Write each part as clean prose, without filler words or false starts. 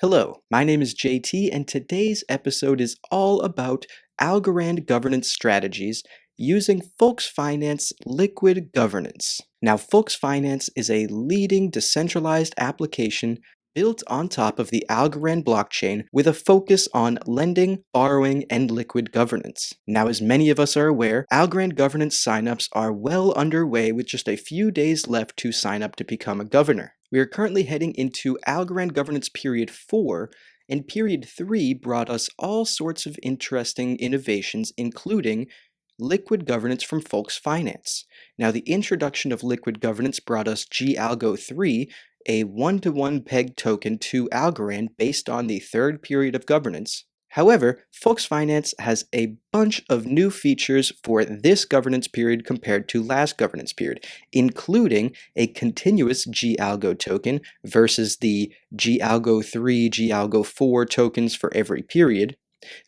Hello, my name is JT, and today's episode is all about Algorand governance strategies using Volksfinance liquid governance. Now, Volksfinance is a leading decentralized application built on top of the Algorand blockchain with a focus on lending, borrowing, and liquid governance. Now, as many of us are aware, Algorand governance signups are well underway with just a few days left to sign up to become a governor. We are currently heading into Algorand Governance Period 4, and Period 3 brought us all sorts of interesting innovations, including liquid governance from Volksfinance. Now, the introduction of liquid governance brought us gALGO 3, a one-to-one peg token to Algorand based on the third period of governance. However, Volksfinance has a bunch of new features for this governance period compared to last governance period, including a continuous gALGO token versus the gALGO 3, gALGO 4 tokens for every period,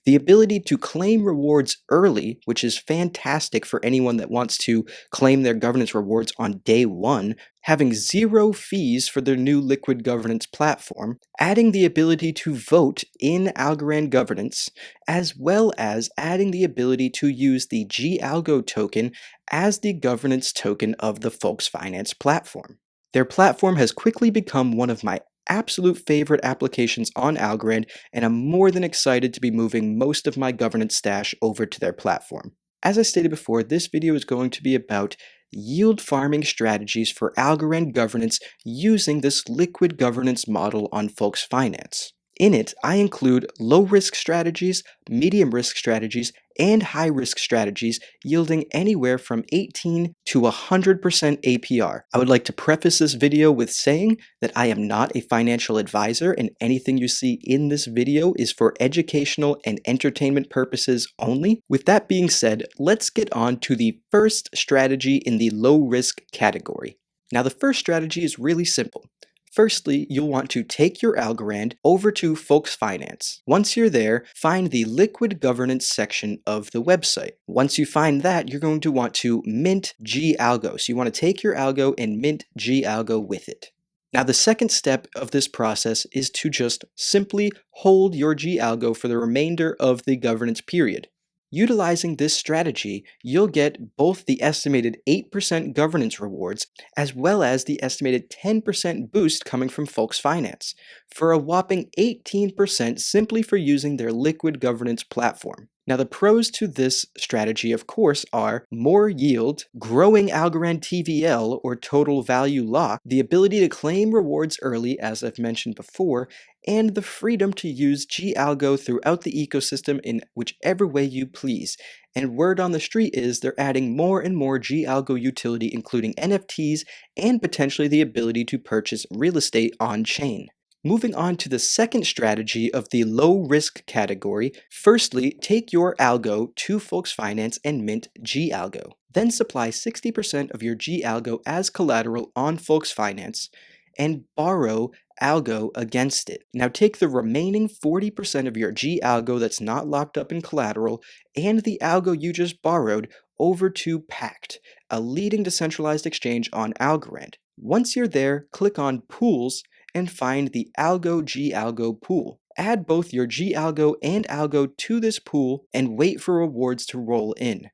the ability to claim rewards early, which is fantastic for anyone that wants to claim their governance rewards on day one, having zero fees for their new liquid governance platform, adding the ability to vote in Algorand governance, as well as adding the ability to use the gALGO token as the governance token of the Volksfinance platform. Their platform has quickly become one of my absolute favorite applications on Algorand, and I'm more than excited to be moving most of my governance stash over to their platform. As I stated before, this video is going to be about yield farming strategies for Algorand governance using this liquid governance model on Volksfinance. In it, I include low-risk strategies, medium-risk strategies, and high-risk strategies yielding anywhere from 18 to 100% APR. I would like to preface this video with saying that I am not a financial advisor, and anything you see in this video is for educational and entertainment purposes only. With that being said, let's get on to the first strategy in the low-risk category. Now, the first strategy is really simple. Firstly, you'll want to take your Algorand over to Volksfinance. Once you're there, find the liquid governance section of the website. Once you find that, you're going to want to mint gALGO. So you want to take your algo and mint gALGO with it. Now, the second step of this process is to just simply hold your gALGO for the remainder of the governance period. Utilizing this strategy, you'll get both the estimated 8% governance rewards as well as the estimated 10% boost coming from Volksfinance for a whopping 18% simply for using their liquid governance platform. Now, the pros to this strategy, of course, are more yield, growing Algorand TVL or total value lock, the ability to claim rewards early, as I've mentioned before, and the freedom to use gALGO throughout the ecosystem in whichever way you please. And word on the street is they're adding more and more gALGO utility, including NFTs and potentially the ability to purchase real estate on-chain. Moving on to the second strategy of the low-risk category, firstly, take your algo to Volksfinance and mint gALGO. Then supply 60% of your gALGO as collateral on Volksfinance and borrow algo against it. Now take the remaining 40% of your gALGO that's not locked up in collateral and the algo you just borrowed over to AKTA, a leading decentralized exchange on Algorand. Once you're there, click on Pools and find the Algo gALGO pool. Add both your gALGO and algo to this pool and wait for rewards to roll in.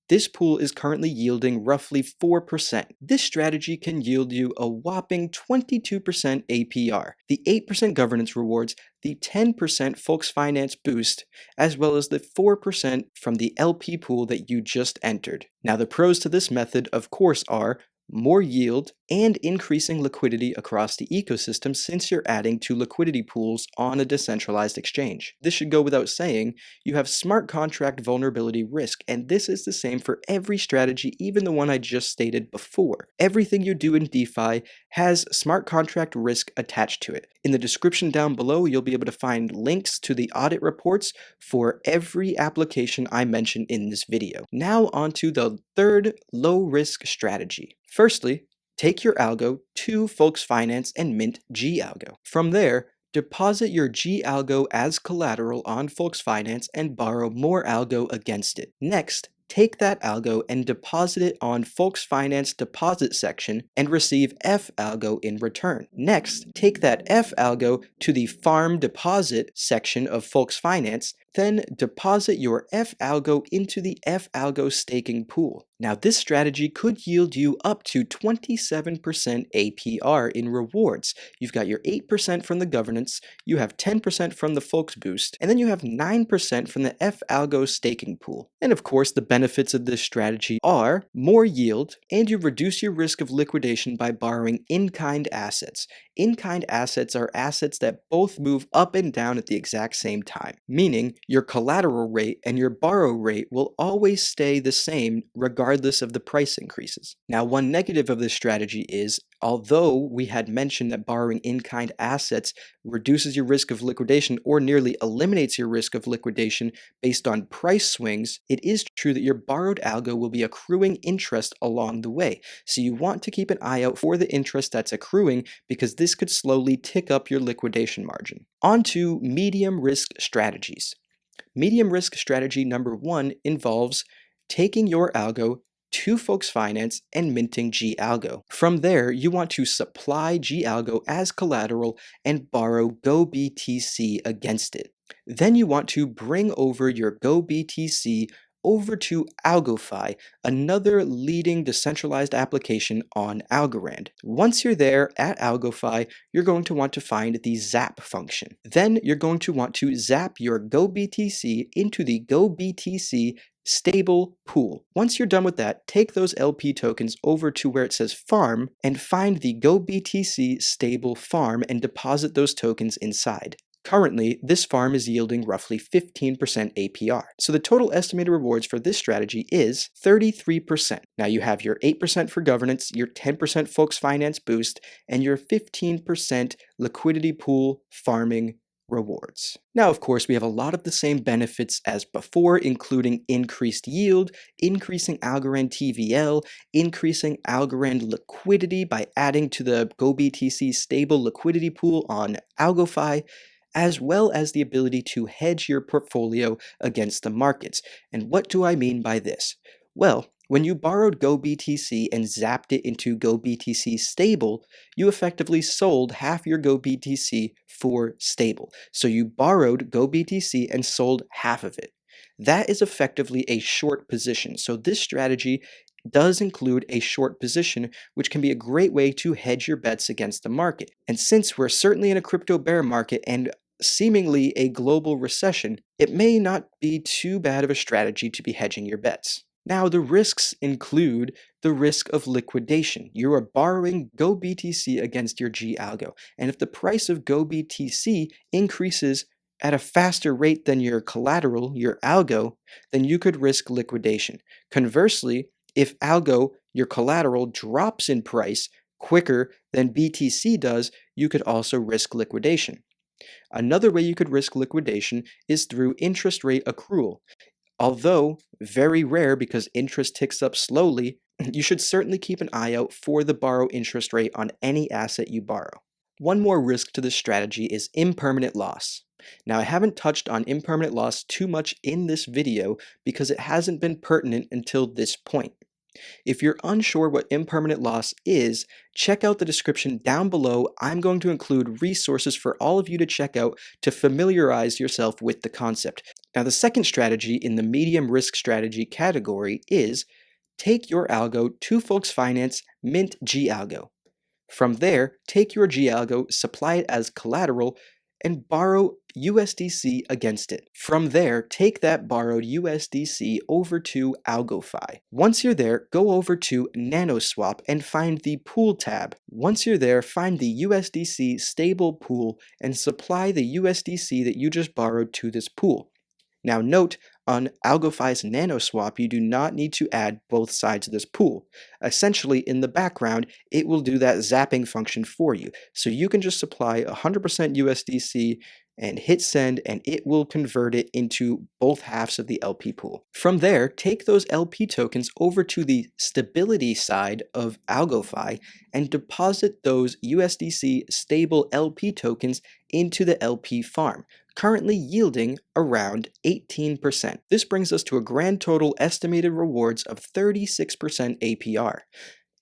This pool is currently yielding roughly 4%. This strategy can yield you a whopping 22% APR, the 8% governance rewards, the 10% Volksfinance boost, as well as the 4% from the LP pool that you just entered. Now, the pros to this method, of course, are more yield, and increasing liquidity across the ecosystem since you're adding to liquidity pools on a decentralized exchange. This should go without saying, you have smart contract vulnerability risk, and this is the same for every strategy, even the one I just stated before. Everything you do in DeFi has smart contract risk attached to it. In the description down below, you'll be able to find links to the audit reports for every application I mentioned in this video. Now on to the third low-risk strategy. Firstly, take your algo to Volksfinance and mint gALGO. From there, deposit your gALGO as collateral on Volksfinance and borrow more algo against it. Next, take that algo and deposit it on Folks Finance deposit section and receive F algo in return. Next, take that F algo to the farm deposit section of Folks Finance, then deposit your F algo into the F algo staking pool. Now, this strategy could yield you up to 27% APR in rewards. You've got your 8% from the governance, you have 10% from the Folks Boost, and then you have 9% from the F algo staking pool. And of course, the benefits of this strategy are more yield, and you reduce your risk of liquidation by borrowing in-kind assets. In-kind assets are assets that both move up and down at the exact same time, meaning your collateral rate and your borrow rate will always stay the same regardless of the price increases. Now, one negative of this strategy is, although we had mentioned that borrowing in-kind assets reduces your risk of liquidation or nearly eliminates your risk of liquidation based on price swings, it is true that your borrowed algo will be accruing interest along the way. So you want to keep an eye out for the interest that's accruing because this could slowly tick up your liquidation margin. On to medium risk strategies. Medium risk strategy number 1 involves taking your algo to Folks Finance and minting gALGO. From there, you want to supply gALGO as collateral and borrow goBTC against it. Then you want to bring over your goBTC over to AlgoFi, another leading decentralized application on Algorand. Once you're there at AlgoFi, you're going to want to find the zap function. Then you're going to want to zap your goBTC into the goBTC stable pool. Once you're done with that, take those LP tokens over to where it says farm and find the goBTC stable farm and deposit those tokens inside. Currently, this farm is yielding roughly 15% APR. So the total estimated rewards for this strategy is 33%. Now you have your 8% for governance, your 10% Folks Finance boost, and your 15% liquidity pool farming rewards. Now, of course, we have a lot of the same benefits as before, including increased yield, increasing Algorand TVL, increasing Algorand liquidity by adding to the goBTC stable liquidity pool on AlgoFi, as well as the ability to hedge your portfolio against the markets. And what do I mean by this? Well, when you borrowed goBTC and zapped it into goBTC stable, you effectively sold half your goBTC for stable. So you borrowed goBTC and sold half of it. That is effectively a short position. So this strategy does include a short position, which can be a great way to hedge your bets against the market. And since we're certainly in a crypto bear market and seemingly a global recession, it may not be too bad of a strategy to be hedging your bets. Now, the risks include the risk of liquidation. You are borrowing goBTC against your gALGO, and if the price of goBTC increases at a faster rate than your collateral, your algo, then you could risk liquidation. Conversely, if algo, your collateral, drops in price quicker than BTC does, you could also risk liquidation. Another way you could risk liquidation is through interest rate accrual. Although very rare because interest ticks up slowly, you should certainly keep an eye out for the borrow interest rate on any asset you borrow. One more risk to this strategy is impermanent loss. Now, I haven't touched on impermanent loss too much in this video because it hasn't been pertinent until this point. If you're unsure what impermanent loss is, check out the description down below. I'm going to include resources for all of you to check out to familiarize yourself with the concept. Now, the second strategy in the medium risk strategy category is take your algo to Folks Finance, mint gALGO. From there, take your gALGO, supply it as collateral, and borrow USDC against it. From there, take that borrowed USDC over to AlgoFi. Once you're there, go over to NanoSwap and find the pool tab. Once you're there, find the USDC stable pool and supply the USDC that you just borrowed to this pool. Now note, on AlgoFi's NanoSwap, you do not need to add both sides of this pool. Essentially, in the background, it will do that zapping function for you. So you can just supply 100% USDC and hit send, and it will convert it into both halves of the LP pool. From there, take those LP tokens over to the stability side of AlgoFi and deposit those USDC stable LP tokens into the LP farm, currently yielding around 18%. This brings us to a grand total estimated rewards of 36% APR,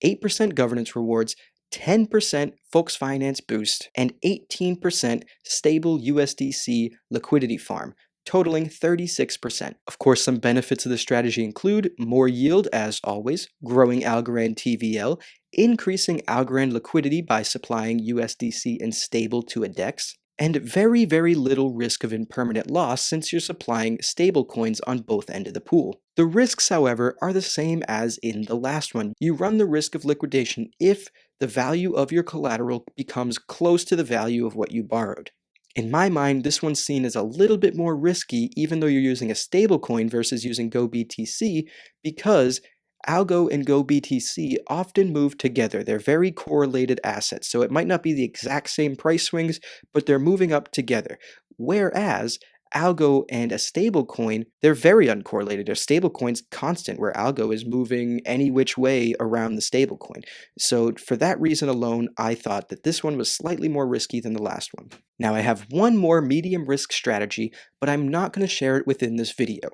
8% governance rewards, 10% Folks Finance boost, and 18% stable USDC liquidity farm, totaling 36%. Of course, some benefits of the strategy include more yield as always, growing Algorand TVL, increasing Algorand liquidity by supplying USDC and stable to a DEX, and very, very little risk of impermanent loss since you're supplying stablecoins on both ends of the pool. The risks, however, are the same as in the last one. You run the risk of liquidation if the value of your collateral becomes close to the value of what you borrowed. In my mind, this one's seen as a little bit more risky even though you're using a stablecoin versus using goBTC, because Algo and goBTC often move together. They're very correlated assets, so it might not be the exact same price swings, but they're moving up together. Whereas Algo and a stablecoin, they're very uncorrelated. Their stablecoin's constant, where Algo is moving any which way around the stablecoin. So for that reason alone, I thought that this one was slightly more risky than the last one. Now I have one more medium risk strategy, but I'm not going to share it within this video.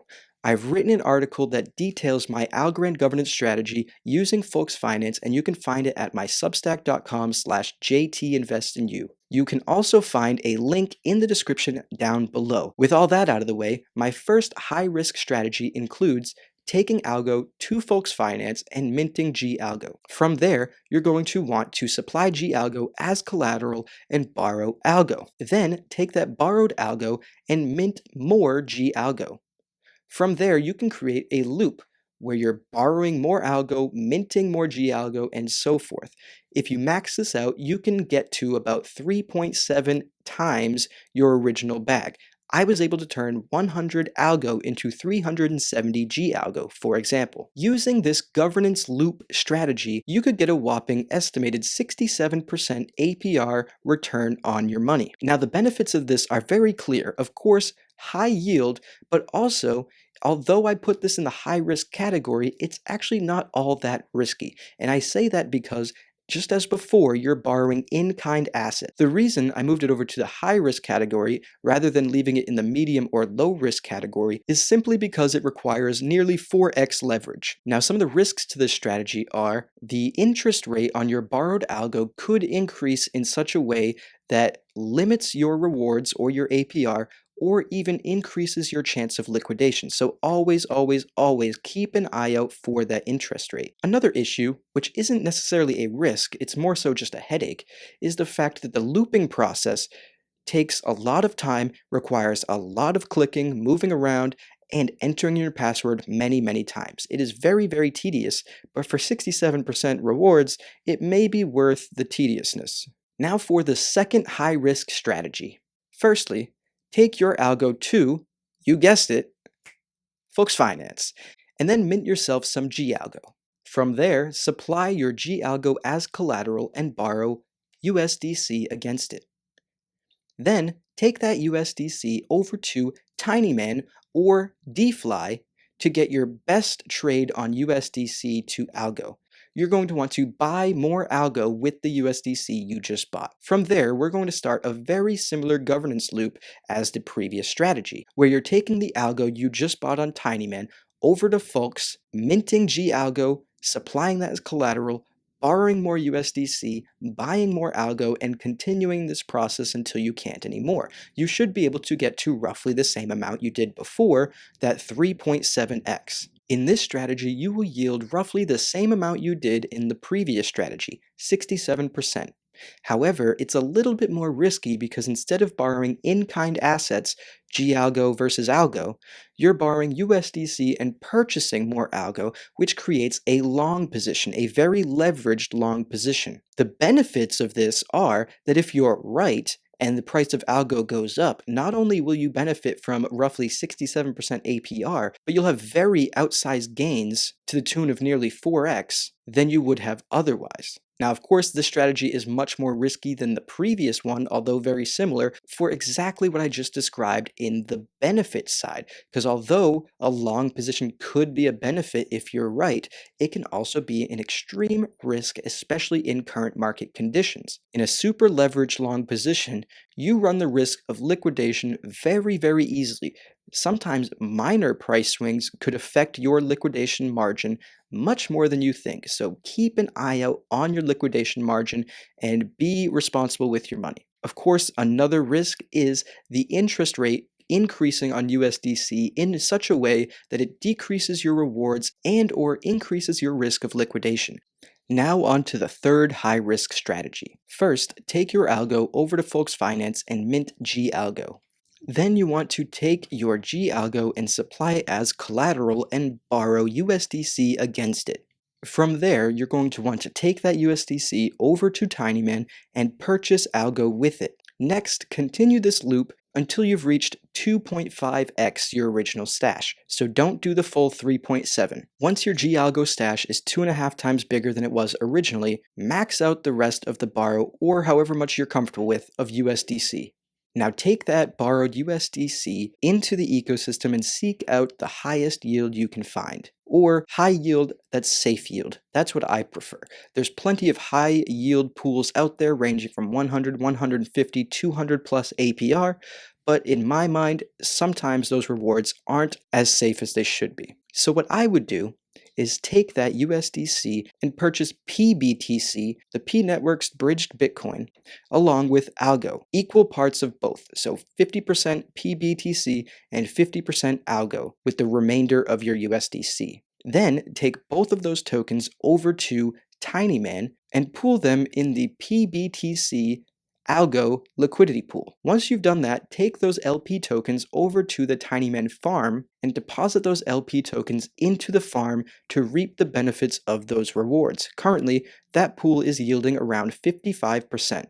I've written an article that details my Algorand governance strategy using Folks Finance, and you can find it at my substack.com/jtinvestsinyou. You can also find a link in the description down below. With all that out of the way, my first high-risk strategy includes taking Algo to Folks Finance and minting gALGO. From there, you're going to want to supply gALGO as collateral and borrow Algo. Then take that borrowed Algo and mint more gALGO. From there, you can create a loop where you're borrowing more Algo, minting more gALGO, and so forth. If you max this out, you can get to about 3.7 times your original bag. I was able to turn 100 Algo into 370 gALGO, for example. Using this governance loop strategy, you could get a whopping estimated 67% APR return on your money. Now, the benefits of this are very clear. Of course, high yield, but also, although I put this in the high risk category, it's actually not all that risky. And I say that because just as before, you're borrowing in-kind assets. The reason I moved it over to the high-risk category rather than leaving it in the medium or low-risk category is simply because it requires nearly 4x leverage. Now, some of the risks to this strategy are the interest rate on your borrowed Algo could increase in such a way that limits your rewards or your APR, or even increases your chance of liquidation. So always, always, always keep an eye out for that interest rate. Another issue, which isn't necessarily a risk, it's more so just a headache, is the fact that the looping process takes a lot of time, requires a lot of clicking, moving around, and entering your password many, many times. It is very, very tedious, but for 67% rewards, it may be worth the tediousness. Now for the second high-risk strategy. Firstly, take your Algo to, you guessed it, Folks Finance, and then mint yourself some gALGO. From there, supply your gALGO as collateral and borrow USDC against it. Then, take that USDC over to Tinyman or DFly to get your best trade on USDC to Algo. You're going to want to buy more Algo with the USDC you just bought. From there, we're going to start a very similar governance loop as the previous strategy, where you're taking the Algo you just bought on Tinyman over to Folks, minting gALGO, supplying that as collateral, borrowing more USDC, buying more Algo, and continuing this process until you can't anymore. You should be able to get to roughly the same amount you did before, that 3.7x. In this strategy, you will yield roughly the same amount you did in the previous strategy, 67%. However, it's a little bit more risky because instead of borrowing in-kind assets, gALGO versus Algo, you're borrowing USDC and purchasing more Algo, which creates a long position, a very leveraged long position. The benefits of this are that if you're right, and the price of algo goes up, not only will you benefit from roughly 67% APR, but you'll have very outsized gains to the tune of nearly 4x than you would have otherwise. Now, of course, this strategy is much more risky than the previous one, although very similar, for exactly what I just described in the benefit side. Because although a long position could be a benefit if you're right, it can also be an extreme risk, especially in current market conditions. In a super leveraged long position, you run the risk of liquidation very, very easily. Sometimes minor price swings could affect your liquidation margin much more than you think. So keep an eye out on your liquidation margin and be responsible with your money. Of course, another risk is the interest rate increasing on USDC in such a way that it decreases your rewards and or increases your risk of liquidation. Now on to the third high-risk strategy. First, take your algo over to Folks Finance and mint gALGO. Then you want to take your gALGO and supply it as collateral and borrow USDC against it. From there, you're going to want to take that USDC over to Tinyman and purchase algo with it. Next, continue this loop until you've reached 2.5x your original stash, so don't do the full 3.7. Once your gALGO stash is 2.5 times bigger than it was originally, max out the rest of the borrow or however much you're comfortable with of USDC. Now take that borrowed USDC into the ecosystem and seek out the highest yield you can find, or high yield that's safe yield. That's what I prefer. There's plenty of high yield pools out there ranging from 100, 150, 200 plus APR, but in my mind, sometimes those rewards aren't as safe as they should be. So what I would do is take that USDC and purchase PBTC, the P Network's bridged Bitcoin, along with algo, equal parts of both, so 50% PBTC and 50% algo, with the remainder of your USDC. Then take both of those tokens over to Tinyman and pool them in the PBTC algo liquidity pool. Once you've done that, take those LP tokens over to the Tinyman farm and deposit those LP tokens into the farm to reap the benefits of those rewards. Currently, that pool is yielding around 55%.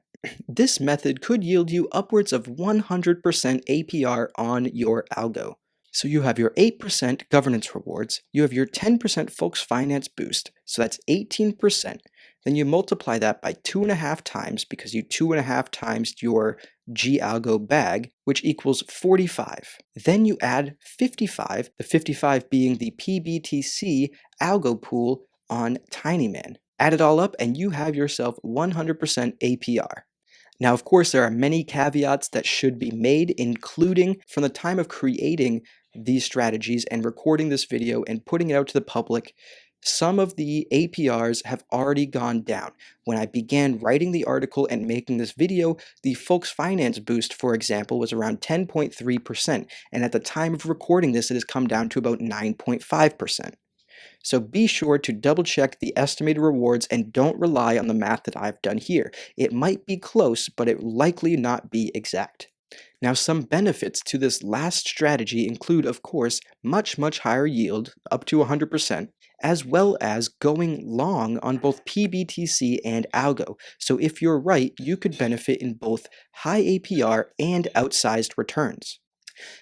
This method could yield you upwards of 100% APR on your algo. So you have your 8% governance rewards, you have your 10% Folks Finance boost, so that's 18%. Then you multiply that by 2.5 times because you 2.5 times your gALGO bag, which equals 45. Then you add 55, the 55 being the PBTC algo pool on Tinyman. Add it all up and you have yourself 100% APR. Now, of course, there are many caveats that should be made, including from the time of creating these strategies and recording this video and putting it out to the public, some of the APRs have already gone down. When I began writing the article and making this video, the Folks Finance boost, for example, was around 10.3%, and at the time of recording this, it has come down to about 9.5%. So be sure to double check the estimated rewards and don't rely on the math that I've done here. It might be close, but it will likely not be exact. Now, some benefits to this last strategy include, of course, much higher yield, up to 100%, as well as going long on both PBTC and algo. So if you're right, you could benefit in both high APR and outsized returns.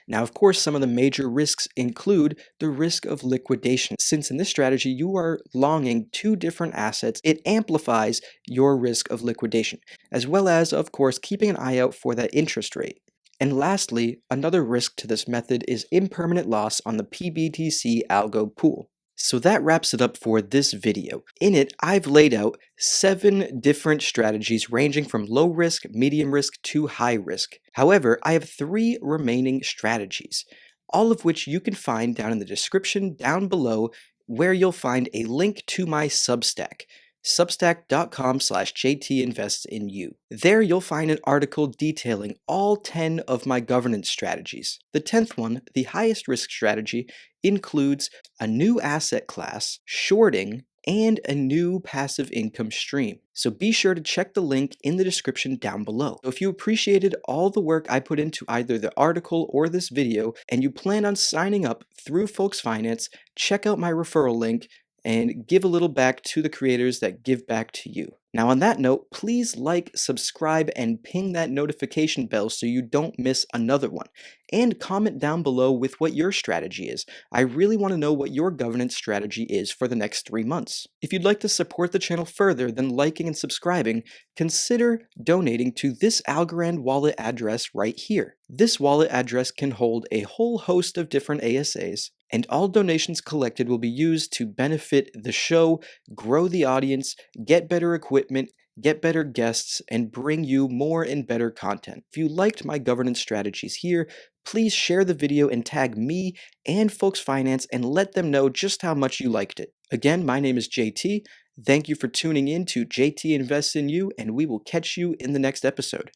Now, of course, some of the major risks include the risk of liquidation. Since in this strategy you are longing two different assets, it amplifies your risk of liquidation, as well as, of course, keeping an eye out for that interest rate. And lastly, another risk to this method is impermanent loss on the PBTC algo pool. So that wraps it up for this video. In it, I've laid out 7 different strategies ranging from low risk, medium risk, to high risk. However, I have 3 remaining strategies, all of which you can find down in the description down below, where you'll find a link to my Substack. Substack.com/jtinvestsinyou. There you'll find an article detailing all 10 of my governance strategies. The 10th one, the highest risk strategy, includes a new asset class, shorting, and a new passive income stream. So be sure to check the link in the description down below. If you appreciated all the work I put into either the article or this video, and you plan on signing up through Folks Finance, check out my referral link and give a little back to the creators that give back to you. Now on that note, please like, subscribe, and ping that notification bell so you don't miss another one. And comment down below with what your strategy is. I really want to know what your governance strategy is for the next 3 months. If you'd like to support the channel further than liking and subscribing, consider donating to this Algorand wallet address right here. This wallet address can hold a whole host of different ASAs, and all donations collected will be used to benefit the show, grow the audience, get better equipment, get better guests, and bring you more and better content. If you liked my governance strategies here, please share the video and tag me and Folks Finance and let them know just how much you liked it. Again, my name is JT. Thank you for tuning in to JT Invests in You, and we will catch you in the next episode.